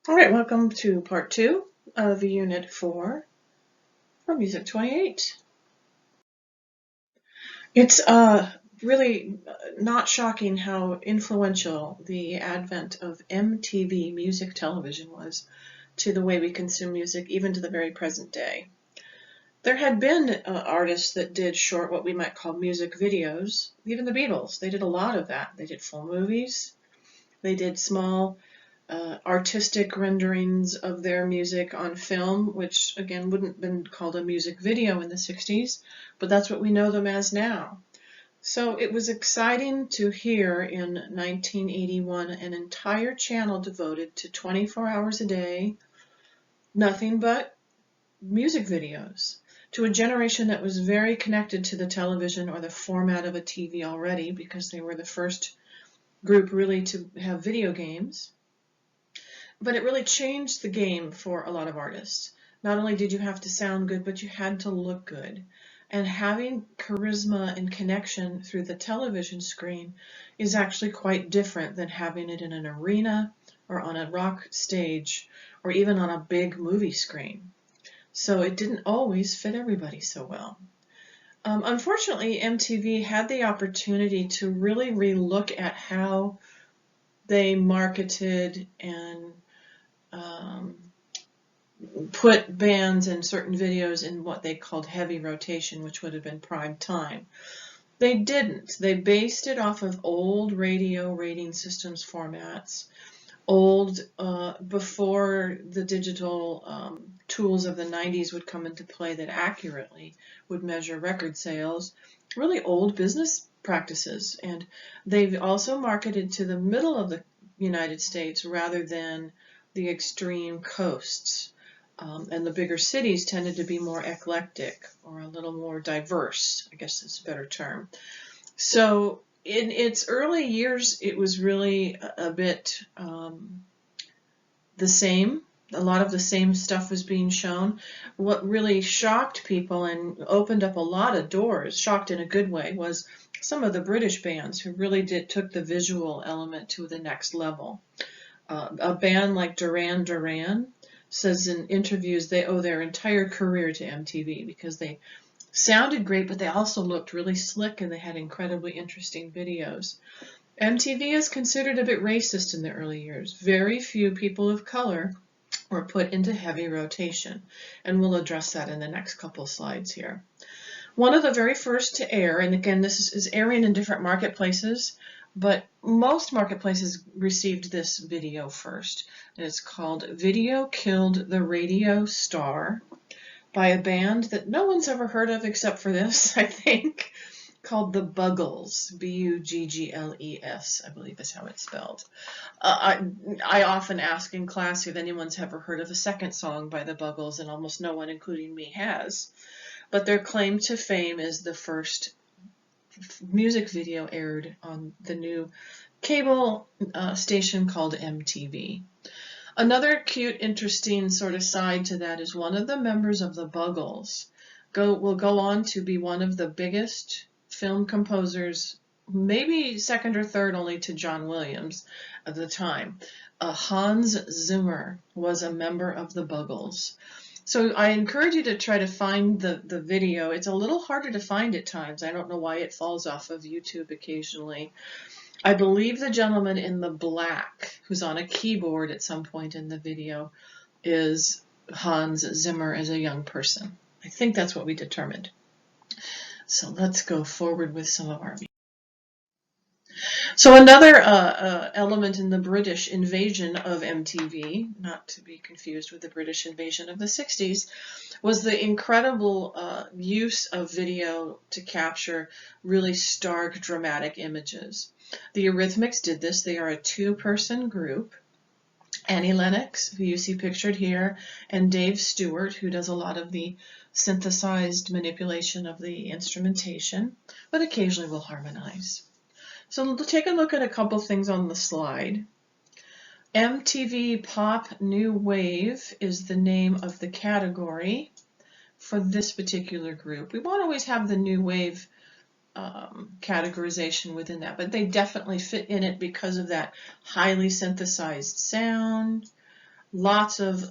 All right, welcome to part 2 of Unit 4 from Music 28. It's really not shocking how influential the advent of MTV music television was to the way we consume music, even to the very present day. There had been artists that did short, what we might call music videos. Even the Beatles, they did a lot of that. They did full movies. They did small artistic renderings of their music on film, which again wouldn't have been called a music video in the 60s, but that's what we know them as now. So it was exciting to hear in 1981 an entire channel devoted to 24 hours a day, nothing but music videos, to a generation that was very connected to the television or the format of a TV already, because they were the first group really to have video games. But it really changed the game for a lot of artists. Not only did you have to sound good, but you had to look good. And having charisma and connection through the television screen is actually quite different than having it in an arena or on a rock stage or even on a big movie screen. So it didn't always fit everybody so well. Unfortunately, MTV had the opportunity to really relook at how they marketed and put bands and certain videos in what they called heavy rotation, which would have been prime time. They didn't. They based it off of old radio rating systems formats, old before the digital tools of the 90s would come into play that accurately would measure record sales, really old business practices. And they've also marketed to the middle of the United States rather than the extreme coasts. And the bigger cities tended to be more eclectic or a little more diverse, I guess is a better term. So in its early years, it was really a bit the same. A lot of the same stuff was being shown. What really shocked people and opened up a lot of doors, shocked in a good way, was some of the British bands who really took the visual element to the next level. A band like Duran Duran says in interviews they owe their entire career to MTV because they sounded great, but they also looked really slick and they had incredibly interesting videos. MTV is considered a bit racist in the early years. Very few people of color were put into heavy rotation, and we'll address that in the next couple slides here. One of the very first to air, and again this is airing in different marketplaces, but most marketplaces received this video first. And it's called Video Killed the Radio Star by a band that no one's ever heard of except for this, I think, called the Buggles, Buggles, I believe is how it's spelled. I often ask in class if anyone's ever heard of a second song by the Buggles, and almost no one, including me, has. But their claim to fame is the first music video aired on the new cable station called MTV. Another cute, interesting sort of side to that is one of the members of the Buggles will go on to be one of the biggest film composers, maybe second or third only to John Williams at the time. Hans Zimmer was a member of the Buggles. So I encourage you to try to find the video. It's a little harder to find at times. I don't know why it falls off of YouTube occasionally. I believe the gentleman in the black, who's on a keyboard at some point in the video, is Hans Zimmer as a young person. I think that's what we determined. So let's go forward with some of our music. So another element in the British invasion of MTV, not to be confused with the British invasion of the 60s, was the incredible use of video to capture really stark, dramatic images. The Eurythmics did this. They are a two-person group. Annie Lennox, who you see pictured here, and Dave Stewart, who does a lot of the synthesized manipulation of the instrumentation, but occasionally will harmonize. So take a look at a couple things on the slide. MTV Pop New Wave is the name of the category for this particular group. We won't always have the New Wave categorization within that, but they definitely fit in it because of that highly synthesized sound, Lots of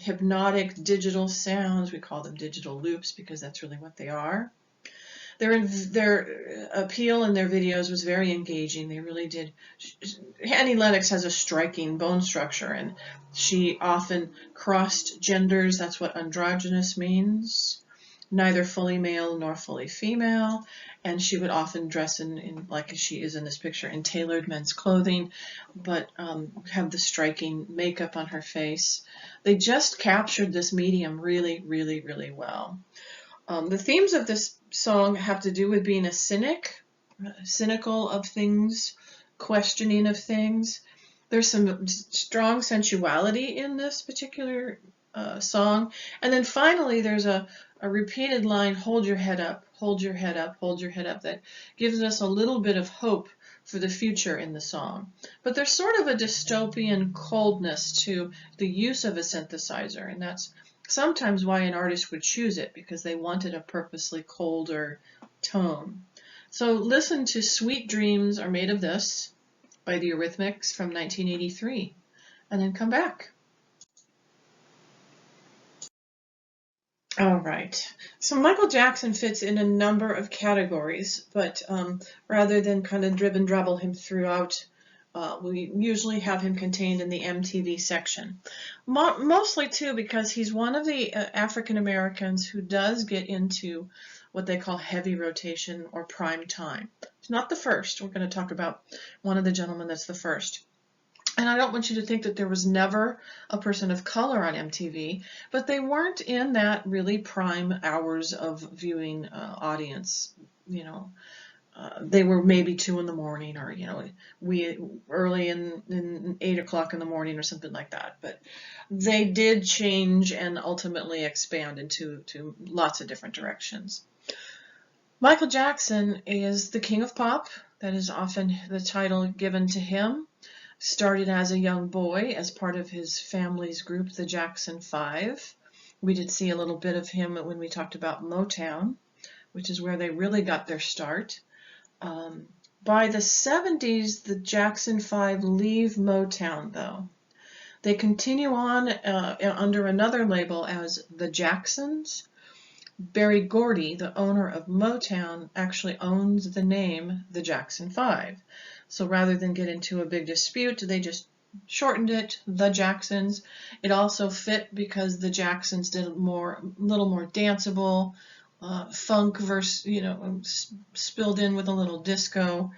hypnotic digital sounds. We call them digital loops because that's really what they are. Their appeal in their videos was very engaging. They really did. Annie Lennox has a striking bone structure, and she often crossed genders. That's what androgynous means. Neither fully male nor fully female, and she would often dress in like she is in this picture, in tailored men's clothing, but have the striking makeup on her face. They just captured this medium really, really, really well. The themes of this song have to do with being a cynic, cynical of things, questioning of things. There's some strong sensuality in this particular song. And then finally, there's a repeated line, hold your head up, hold your head up, hold your head up, that gives us a little bit of hope for the future in the song. But there's sort of a dystopian coldness to the use of a synthesizer, and that's sometimes why an artist would choose it, because they wanted a purposely colder tone. So listen to Sweet Dreams Are Made of This by the Eurythmics from 1983, and then come back. All right. So Michael Jackson fits in a number of categories, but rather than kind of drib and drabble him throughout, we usually have him contained in the MTV section. Mostly, too, because he's one of the African Americans who does get into what they call heavy rotation or prime time. It's not the first. We're going to talk about one of the gentlemen that's the first. And I don't want you to think that there was never a person of color on MTV, but they weren't in that really prime hours of viewing audience. You know, they were maybe 2 in the morning, or we early in 8 o'clock in the morning or something like that. But they did change and ultimately expand into lots of different directions. Michael Jackson is the king of pop. That is often the title given to him. Started as a young boy as part of his family's group, the Jackson 5. We did see a little bit of him when we talked about Motown, which is where they really got their start. By the 70s, the Jackson 5 leave Motown, though. They continue on under another label as the Jacksons. Berry Gordy, the owner of Motown, actually owns the name the Jackson 5. So rather than get into a big dispute, they just shortened it, the Jacksons. It also fit because the Jacksons did a little more danceable, funk spilled in with a little disco.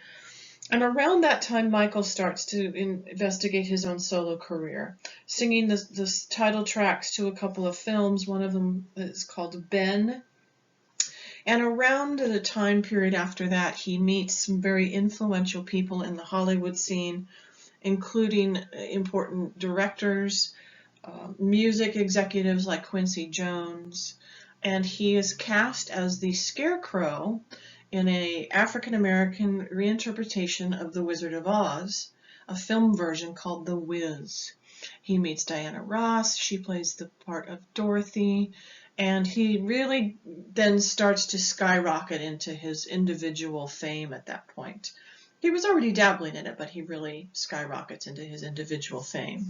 And around that time, Michael starts to investigate his own solo career, singing the title tracks to a couple of films. One of them is called Ben. And around the time period after that, he meets some very influential people in the Hollywood scene, including important directors, music executives like Quincy Jones, and he is cast as the Scarecrow in an African-American reinterpretation of The Wizard of Oz, a film version called The Wiz. He meets Diana Ross. She plays the part of Dorothy. And he really then starts to skyrocket into his individual fame at that point. He was already dabbling in it, but he really skyrockets into his individual fame.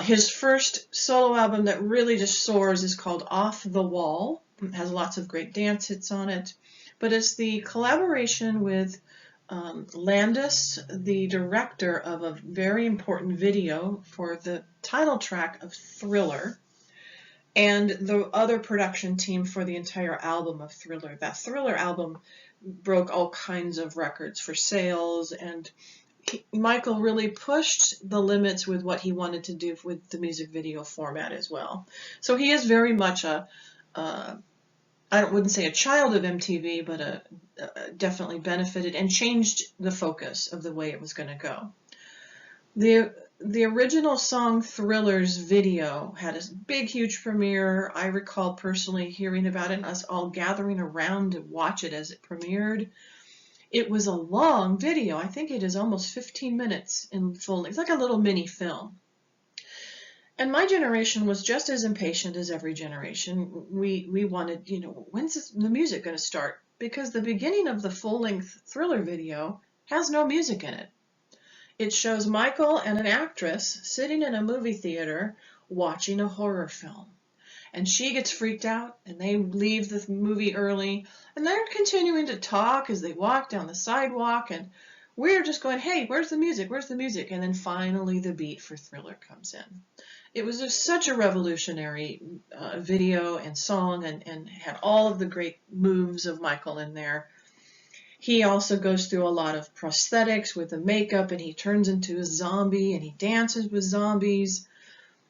His first solo album that really just soars is called Off the Wall. It has lots of great dance hits on it. But it's the collaboration with Landis, the director of a very important video for the title track of Thriller, and the other production team for the entire album of Thriller. That Thriller album broke all kinds of records for sales, and Michael really pushed the limits with what he wanted to do with the music video format as well. So he is very much I wouldn't say a child of MTV, but definitely benefited and changed the focus of the way it was going to go. The original song Thriller's video had a big, huge premiere. I recall personally hearing about it and us all gathering around to watch it as it premiered. It was a long video. I think it is almost 15 minutes in full. It's like a little mini film. And my generation was just as impatient as every generation. We wanted, when's the music going to start? Because the beginning of the full-length Thriller video has no music in it. It shows Michael and an actress sitting in a movie theater watching a horror film. And she gets freaked out, and they leave the movie early, and they're continuing to talk as they walk down the sidewalk, and we're just going, hey, where's the music? Where's the music? And then finally the beat for Thriller comes in. It was just such a revolutionary video and song, and had all of the great moves of Michael in there. He also goes through a lot of prosthetics with the makeup, and he turns into a zombie, and he dances with zombies.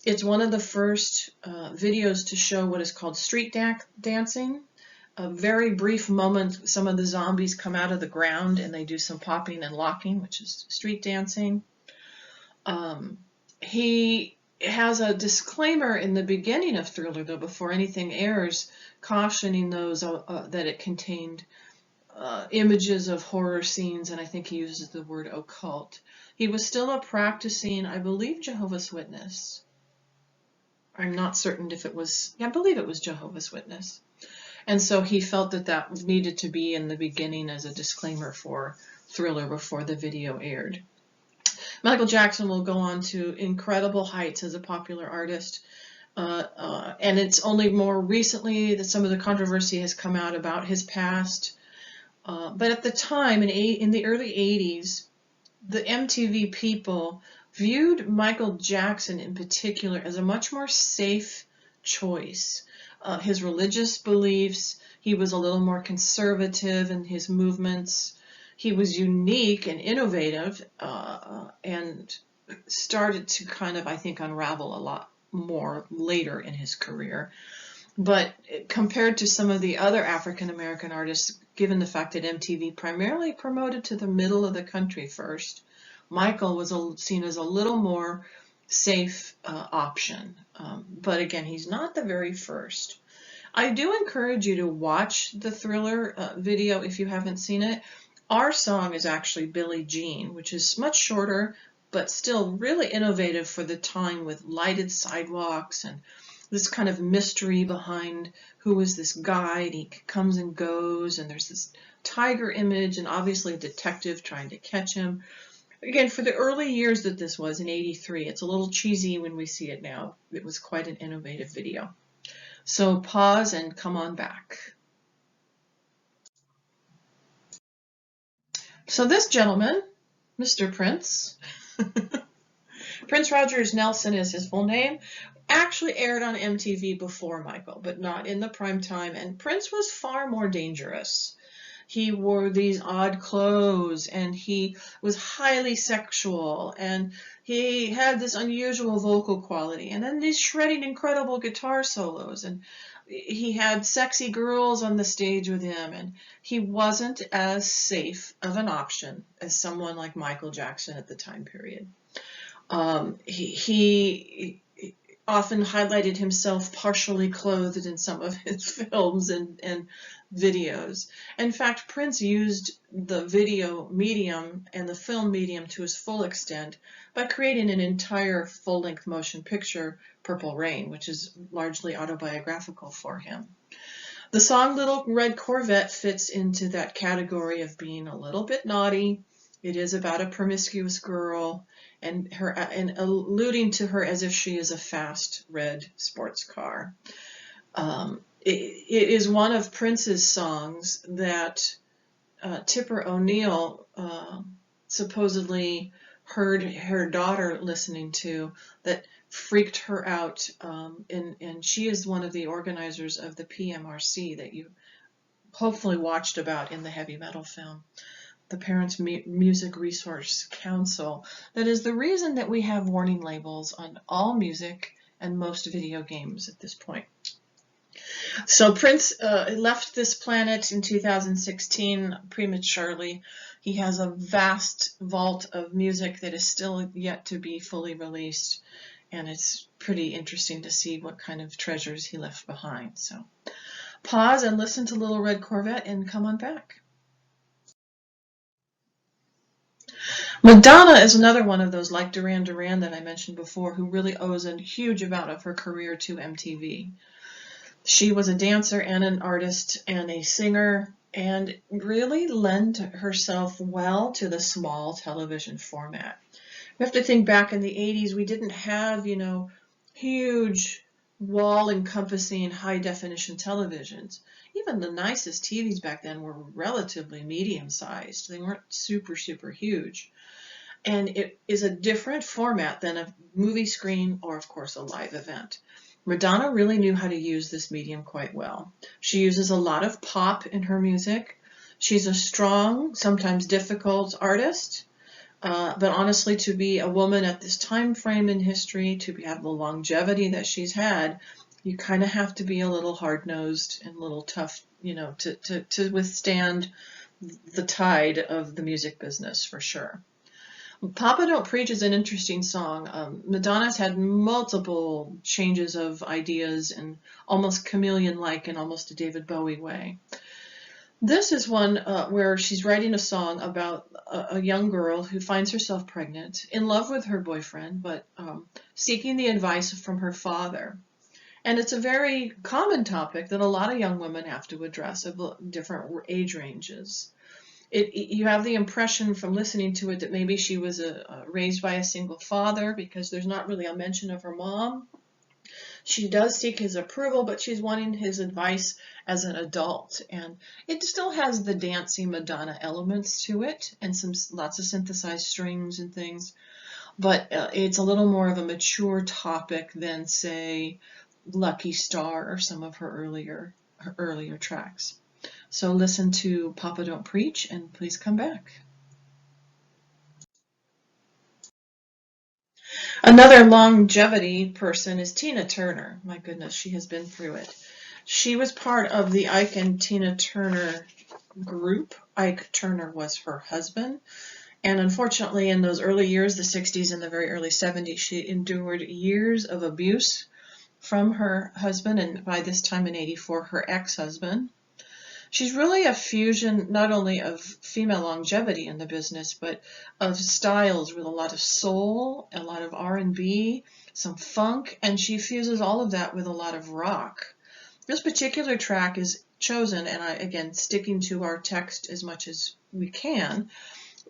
It's one of the first videos to show what is called street dancing. A very brief moment, some of the zombies come out of the ground and they do some popping and locking, which is street dancing. He has a disclaimer in the beginning of Thriller, though, before anything airs, cautioning those that it contained images of horror scenes, and I think he uses the word occult. He was still a practicing, I believe, Jehovah's Witness. I'm not certain if it was, I believe it was Jehovah's Witness. And so he felt that that needed to be in the beginning as a disclaimer for Thriller before the video aired. Michael Jackson will go on to incredible heights as a popular artist. And it's only more recently that some of the controversy has come out about his past. But at the time, in the early 80s, the MTV people viewed Michael Jackson in particular as a much more safe choice. His religious beliefs, he was a little more conservative in his movements. He was unique and innovative, and started to kind of, I think, unravel a lot more later in his career. But compared to some of the other African American artists, given the fact that MTV primarily promoted to the middle of the country first, Michael was seen as a little more safe option. But again, he's not the very first. I do encourage you to watch the Thriller video if you haven't seen it. Our song is actually Billie Jean, which is much shorter, but still really innovative for the time, with lighted sidewalks and this kind of mystery behind who is this guy, and he comes and goes, and there's this tiger image, and obviously a detective trying to catch him. Again, for the early years that this was in '83, it's a little cheesy when we see it now. It was quite an innovative video. So pause and come on back. So this gentleman, Mr. Prince, Prince Rogers Nelson is his full name, actually aired on MTV before Michael, but not in the prime time, and Prince was far more dangerous. He wore these odd clothes, and he was highly sexual, and he had this unusual vocal quality, and then these shredding incredible guitar solos, and he had sexy girls on the stage with him, and he wasn't as safe of an option as someone like Michael Jackson at the time period. He often highlighted himself partially clothed in some of his films and videos. In fact, Prince used the video medium and the film medium to his full extent by creating an entire full-length motion picture, Purple Rain, which is largely autobiographical for him. The song Little Red Corvette fits into that category of being a little bit naughty. It is about a promiscuous girl, and alluding to her as if she is a fast red sports car. It is one of Prince's songs that Tipper O'Neill supposedly heard her daughter listening to, that freaked her out, and she is one of the organizers of the PMRC that you hopefully watched about in the heavy metal film, the Parents Music Resource Council. That is the reason that we have warning labels on all music and most video games at this point. So Prince left this planet in 2016 prematurely. He has a vast vault of music that is still yet to be fully released, and it's pretty interesting to see what kind of treasures he left behind. So pause and listen to Little Red Corvette and come on back. Madonna is another one of those, like Duran Duran that I mentioned before, who really owes a huge amount of her career to MTV. She was a dancer and an artist and a singer, and really lent herself well to the small television format. You have to think back in the 80s, we didn't have, huge wall-encompassing high-definition televisions. Even the nicest TVs back then were relatively medium-sized. They weren't super, super huge. And it is a different format than a movie screen or, of course, a live event. Madonna really knew how to use this medium quite well. She uses a lot of pop in her music. She's a strong, sometimes difficult artist. But honestly, to be a woman at this time frame in history, to have the longevity that she's had, you kind of have to be a little hard-nosed and a little tough, to withstand the tide of the music business for sure. Papa Don't Preach is an interesting song. Madonna's had multiple changes of ideas and almost chameleon-like in almost a David Bowie way. This is one where she's writing a song about a young girl who finds herself pregnant, in love with her boyfriend, but seeking the advice from her father. And it's a very common topic that a lot of young women have to address of different age ranges. You have the impression from listening to it that maybe she was raised by a single father, because there's not really a mention of her mom. She does seek his approval, but she's wanting his advice as an adult. And it still has the dancing Madonna elements to it, and lots of synthesized strings and things. But it's a little more of a mature topic than, say, Lucky Star or some of her earlier tracks. So listen to Papa Don't Preach, and please come back. Another longevity person is Tina Turner. My goodness, she has been through it. She was part of the Ike and Tina Turner group. Ike Turner was her husband. And unfortunately, in those early years, the 60s and the very early 70s, she endured years of abuse from her husband, and by this time in 84, her ex-husband. She's really a fusion not only of female longevity in the business, but of styles with a lot of soul, a lot of R&B, some funk, and she fuses all of that with a lot of rock. This particular track is chosen, and again, sticking to our text as much as we can,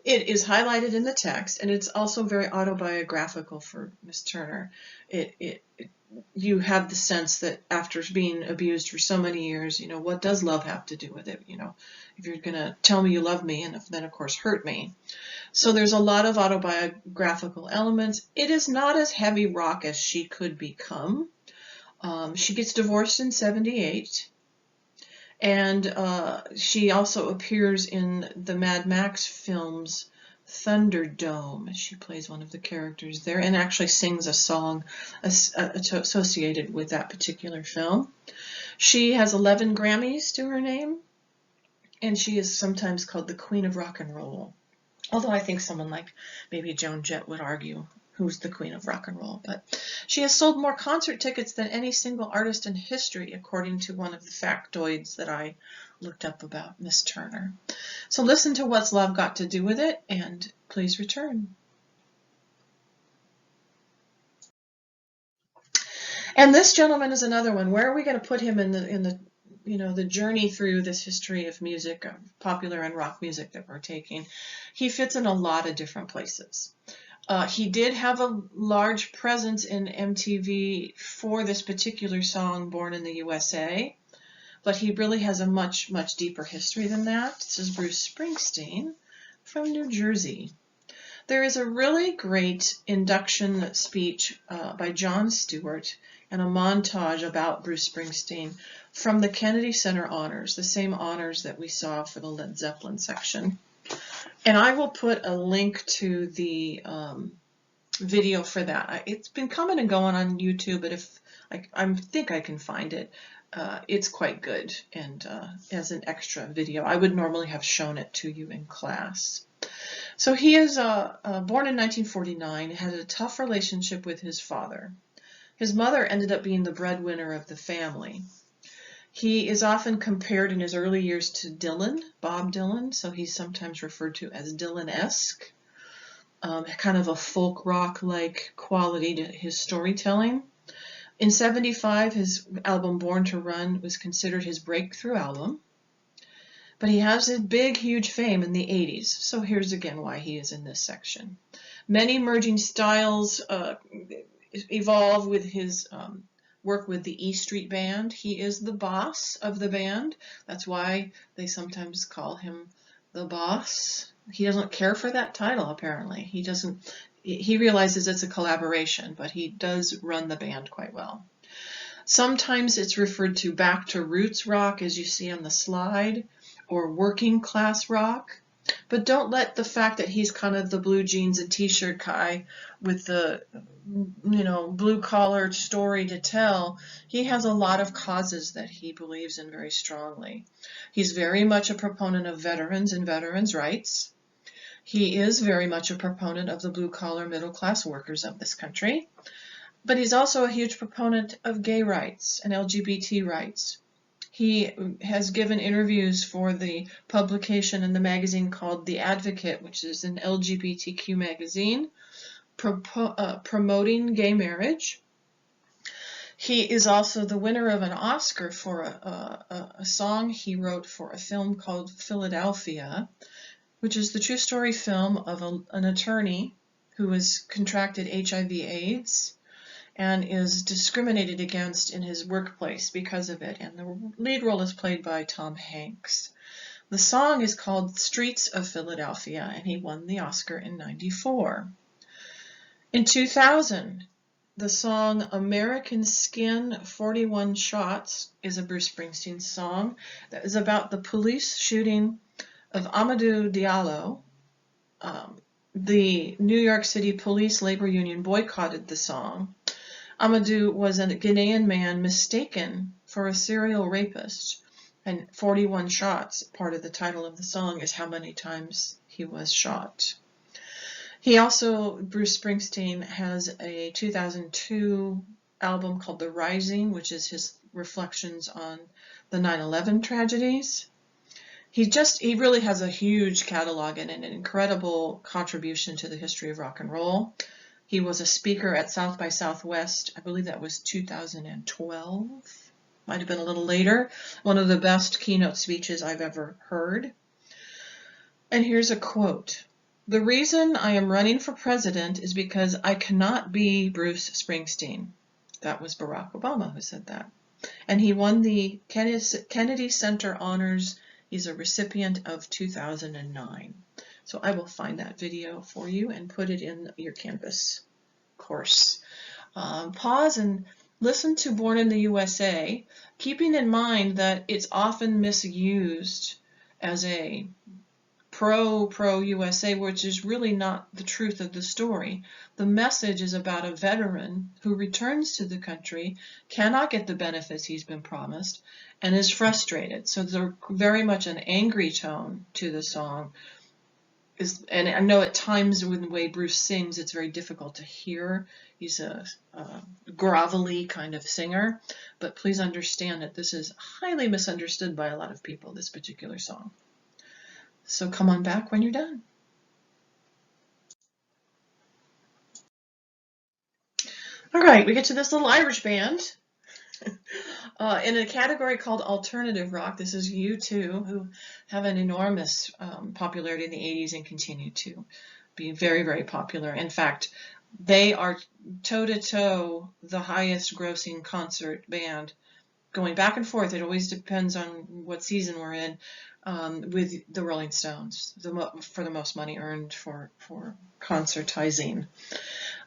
it is highlighted in the text, and it's also very autobiographical for Miss Turner. You have the sense that after being abused for so many years, what does love have to do with it? If you're going to tell me you love me and then, of course, hurt me. So there's a lot of autobiographical elements. It is not as heavy rock as she could become. She gets divorced in 78. And she also appears in the Mad Max films Thunderdome. She plays one of the characters there and actually sings a song associated with that particular film. She has 11 Grammys to her name, and she is sometimes called the Queen of Rock and Roll. Although I think someone like maybe Joan Jett would argue who's the Queen of Rock and Roll. But she has sold more concert tickets than any single artist in history, according to one of the factoids that I looked up about Miss Turner. So listen to What's Love Got to Do with It, and please return. And this gentleman is another one. Where are we going to put him in the journey through this history of music, popular and rock music that we're taking? He fits in a lot of different places. He did have a large presence in MTV for this particular song, Born in the USA, but he really has a much, much deeper history than that. This is Bruce Springsteen from New Jersey. There is a really great induction speech by Jon Stewart and a montage about Bruce Springsteen from the Kennedy Center Honors, the same honors that we saw for the Led Zeppelin section. And I will put a link to the video for that. It's been coming and going on YouTube, but if I think I can find it, it's quite good, and as an extra video. I would normally have shown it to you in class. So he is born in 1949, had a tough relationship with his father. His mother ended up being the breadwinner of the family. He is often compared in his early years to Dylan, Bob Dylan, so he's sometimes referred to as Dylan-esque, kind of a folk rock-like quality to his storytelling. In 75, his album Born to Run was considered his breakthrough album, but he has a big, huge fame in the 80s, so here's again why he is in this section. Many emerging styles evolve with his work with the E Street Band. He is the boss of the band. That's why they sometimes call him the boss. He doesn't care for that title, apparently. He realizes it's a collaboration, but he does run the band quite well. Sometimes it's referred to back to roots rock, as you see on the slide, or working class rock. But don't let the fact that he's kind of the blue jeans and t-shirt guy with the, blue collar story to tell. He has a lot of causes that he believes in very strongly. He's very much a proponent of veterans and veterans' rights. He is very much a proponent of the blue collar middle class workers of this country. But he's also a huge proponent of gay rights and LGBT rights. He has given interviews for the publication in the magazine called The Advocate, which is an LGBTQ magazine, promoting gay marriage. He is also the winner of an Oscar for a song he wrote for a film called Philadelphia, which is the true story film of an attorney who has contracted HIV/AIDS and is discriminated against in his workplace because of it. And the lead role is played by Tom Hanks. The song is called Streets of Philadelphia, and he won the Oscar in '94. In 2000, the song American Skin 41 Shots is a Bruce Springsteen song that is about the police shooting of Amadou Diallo. The New York City Police Labor Union boycotted the song. Amadou was a Ghanaian man mistaken for a serial rapist, and 41 shots, part of the title of the song, is how many times he was shot. He also, Bruce Springsteen, has a 2002 album called The Rising, which is his reflections on the 9/11 tragedies. He really has a huge catalog and an incredible contribution to the history of rock and roll. He was a speaker at South by Southwest. I believe that was 2012. Might have been a little later. One of the best keynote speeches I've ever heard. And here's a quote. "The reason I am running for president is because I cannot be Bruce Springsteen." That was Barack Obama who said that. And he won the Kennedy Center Honors. He's a recipient of 2009. So I will find that video for you and put it in your Canvas course. Pause and listen to Born in the USA, keeping in mind that it's often misused as a pro-USA, which is really not the truth of the story. The message is about a veteran who returns to the country, cannot get the benefits he's been promised, and is frustrated. So there's very much an angry tone to the song. And I know at times with the way Bruce sings, it's very difficult to hear. He's a grovelly kind of singer, but please understand that this is highly misunderstood by a lot of people, this particular song. So come on back when you're done. All right, we get to this little Irish band in a category called alternative rock. This is U2, who have an enormous popularity in the 80s and continue to be very, very popular. In fact, they are toe-to-toe the highest grossing concert band, going back and forth. It always depends on what season we're in, with the Rolling Stones, for the most money earned for concertizing.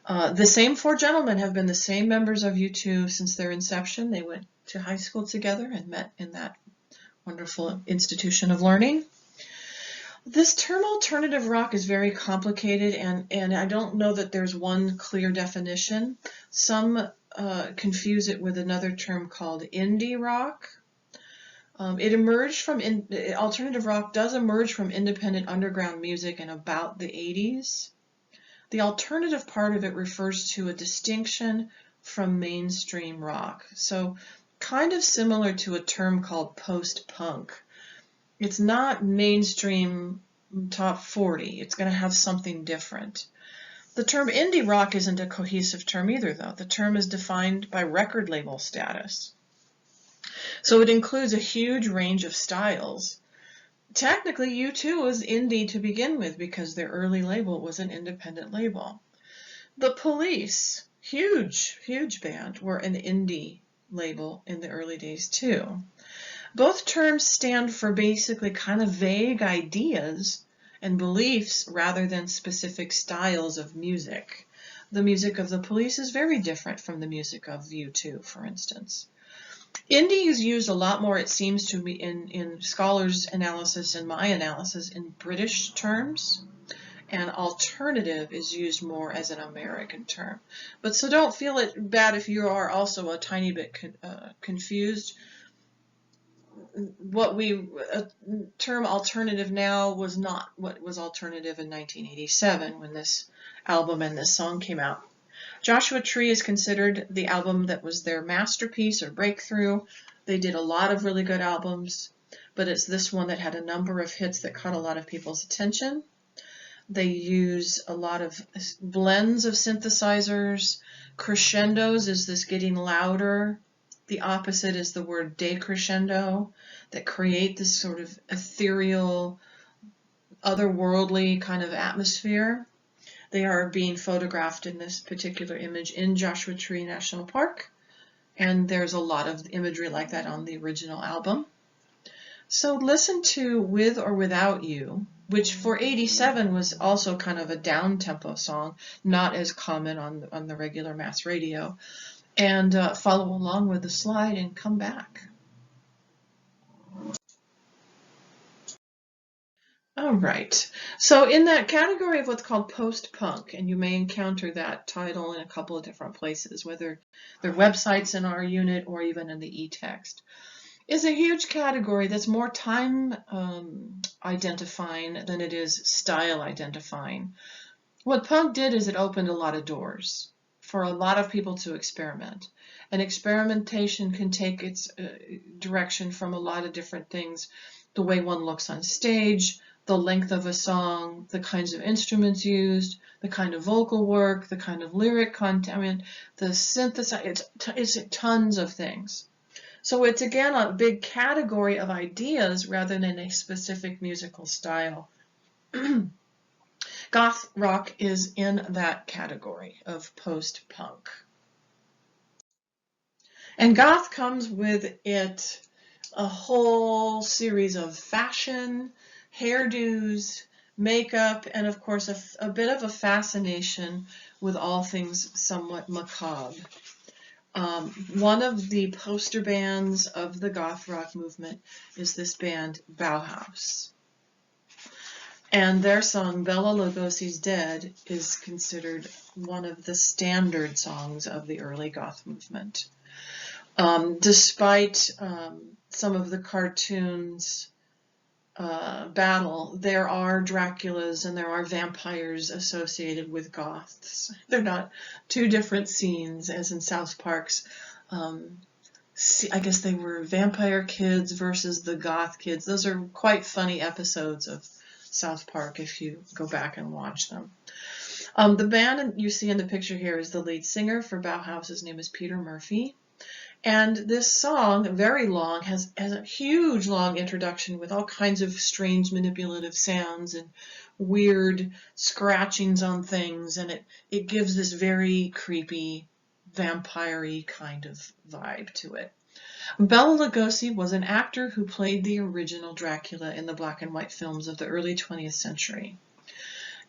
The same four gentlemen have been the same members of U2 since their inception. They went to high school together and met in that wonderful institution of learning. This term alternative rock is very complicated, and I don't know that there's one clear definition. Some confuse it with another term called indie rock. Alternative rock does emerge from independent underground music in about the 80s. The alternative part of it refers to a distinction from mainstream rock. So kind of similar to a term called post-punk. It's not mainstream top 40. It's going to have something different. The term indie rock isn't a cohesive term either, though. The term is defined by record label status. So it includes a huge range of styles. technically U2 was indie to begin with because their early label was an independent label. The Police, huge band, were an indie label in the early days too. Both terms stand for basically kind of vague ideas and beliefs rather than specific styles of music. The music of the Police is very different from the music of U2, for instance. Indie is used a lot more, it seems to me, in scholars' analysis and my analysis in British terms, and alternative is used more as an American term. But so don't feel it bad if you are also a tiny bit confused. What we term alternative now was not what was alternative in 1987 when this album and this song came out. Joshua Tree is considered the album that was their masterpiece or breakthrough. They did a lot of really good albums, but it's this one that had a number of hits that caught a lot of people's attention. They use a lot of blends of synthesizers. Crescendos is this getting louder. The opposite is the word decrescendo, that create this sort of ethereal, otherworldly kind of atmosphere. They are being photographed in this particular image in Joshua Tree National Park, and there's a lot of imagery like that on the original album. So listen to With or Without You, which for 87 was also kind of a down-tempo song, not as common on the regular mass radio, and follow along with the slide and come back. All right. So in that category of what's called post-punk, and you may encounter that title in a couple of different places, whether they're websites in our unit or even in the e-text, is a huge category that's more time identifying than it is style identifying. What punk did is it opened a lot of doors for a lot of people to experiment. And experimentation can take its direction from a lot of different things. The way one looks on stage, the length of a song, the kinds of instruments used, the kind of vocal work, the kind of lyric content, I mean, the synthesizer, it's tons of things. So it's again a big category of ideas rather than a specific musical style. Goth rock is in that category of post-punk. And goth comes with it a whole series of fashion, hairdos, makeup, and of course a bit of a fascination with all things somewhat macabre. One of the poster bands of the goth rock movement is this band Bauhaus. And their song Bela Lugosi's Dead is considered one of the standard songs of the early goth movement. Despite some of the cartoons battle, there are Draculas and there are vampires associated with goths. They're not two different scenes as in South Park's. I guess they were vampire kids versus the goth kids. Those are quite funny episodes of South Park if you go back and watch them. The band you see in the picture here is the lead singer for Bauhaus. His name is Peter Murphy. And this song, very long, has a huge long introduction with all kinds of strange manipulative sounds and weird scratchings on things, and it gives this very creepy, vampire-y kind of vibe to it. Bela Lugosi was an actor who played the original Dracula in the black and white films of the early 20th century.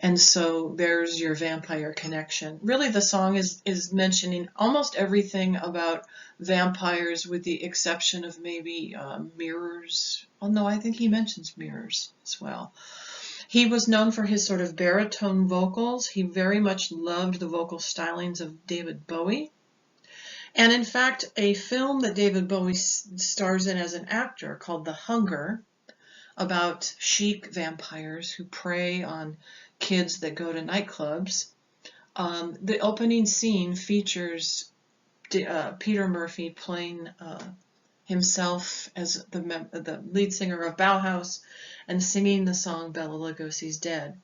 And so there's your vampire connection. Really, the song is mentioning almost everything about vampires with the exception of maybe mirrors. Oh, no, I think he mentions mirrors as well. He was known for his sort of baritone vocals. He very much loved the vocal stylings of David Bowie. And in fact, a film that David Bowie stars in as an actor called The Hunger, about chic vampires who prey on kids that go to nightclubs. The opening scene features Peter Murphy playing himself as the lead singer of Bauhaus and singing the song Bela Lugosi's Dead.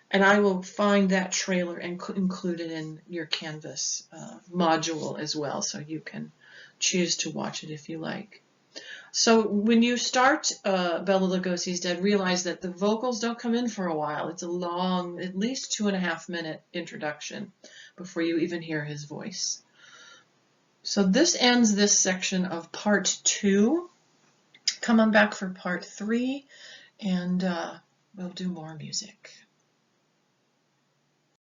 And I will find that trailer and include it in your Canvas module as well, so you can choose to watch it if you like. So when you start Bela Lugosi's Dead, realize that the vocals don't come in for a while. It's a long, at least 2.5-minute introduction before you even hear his voice. So this ends this section of part 2. Come on back for part 3, and we'll do more music.